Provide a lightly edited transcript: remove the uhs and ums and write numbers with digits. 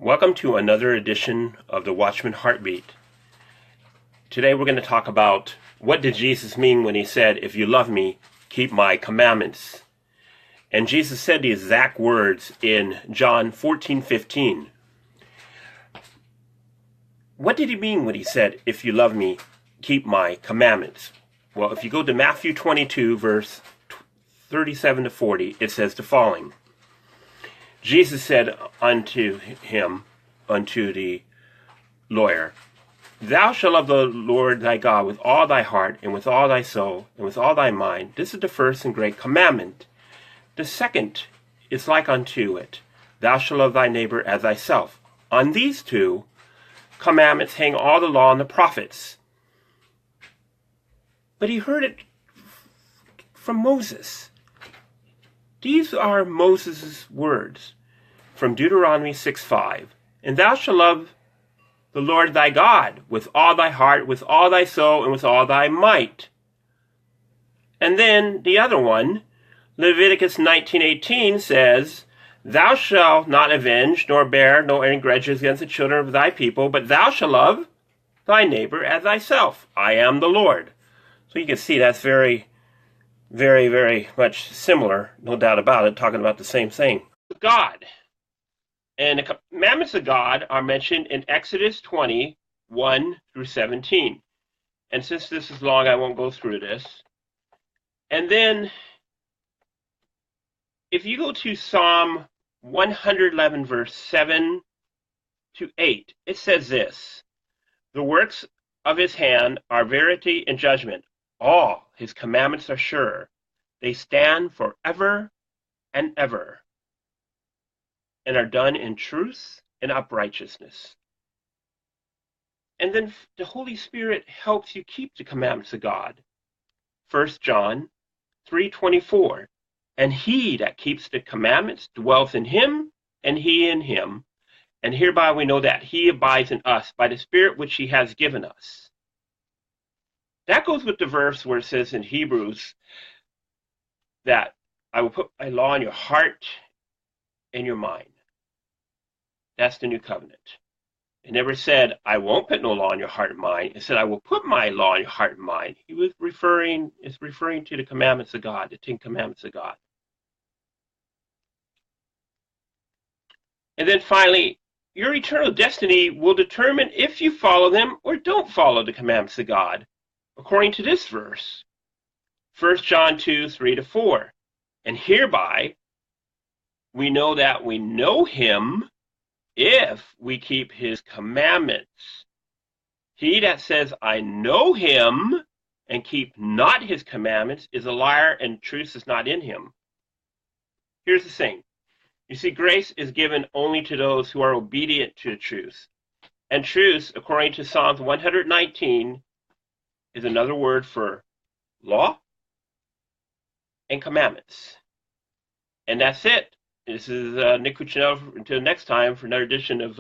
Welcome to another edition of the Watchman Heartbeat. Today we're going to talk about what did Jesus mean when he said, "If you love me, keep my commandments." And Jesus said the exact words in John 14:15. What did he mean when he said, "If you love me, keep my commandments"? Well, if you go to Matthew 22, verse 37 to 40, it says the following. Jesus said unto the lawyer, "Thou shalt love the Lord thy God with all thy heart, and with all thy soul, and with all thy mind. This is the first and great commandment. The second is like unto it. Thou shalt love thy neighbor as thyself. On these two commandments hang all the law and the prophets." But he heard it from Moses. These are Moses' words from Deuteronomy 6:5. "And thou shalt love the Lord thy God with all thy heart, with all thy soul, and with all thy might." And then the other one, Leviticus 19:18 says, "Thou shalt not avenge, nor bear no any grudges against the children of thy people, but thou shalt love thy neighbor as thyself. I am the Lord." So you can see that's very, very, very much similar, no doubt about it, talking about the same thing. God. And the commandments of God are mentioned in Exodus 20:1 through 17. And since this is long, I won't go through this. And then, if you go to Psalm 111, verse 7 to 8, it says this: "The works of his hand are verity and judgment. All his commandments are sure. They stand forever and ever, and are done in truth and uprightness." And then the Holy Spirit helps you keep the commandments of God. 1 John 3:24, "And he that keeps the commandments dwells in him, and he in him. And hereby we know that he abides in us by the Spirit which he has given us." That goes with the verse where it says in Hebrews that I will put my law in your heart and your mind. That's the new covenant. It never said, "I won't put no law in your heart and mind." It said, "I will put my law in your heart and mind." He was referring to the commandments of God, the 10 commandments of God. And then finally, your eternal destiny will determine if you follow them or don't follow the commandments of God, according to this verse, 1 John 2:3 to 4. "And hereby we know that we know him if we keep his commandments. He that says, I know him, and keep not his commandments, is a liar, and truth is not in him." Here's the thing. You see, grace is given only to those who are obedient to the truth. And truth, according to Psalms 119, is another word for law and commandments. And that's it. This is Nick Cuccinello. Until next time for another edition of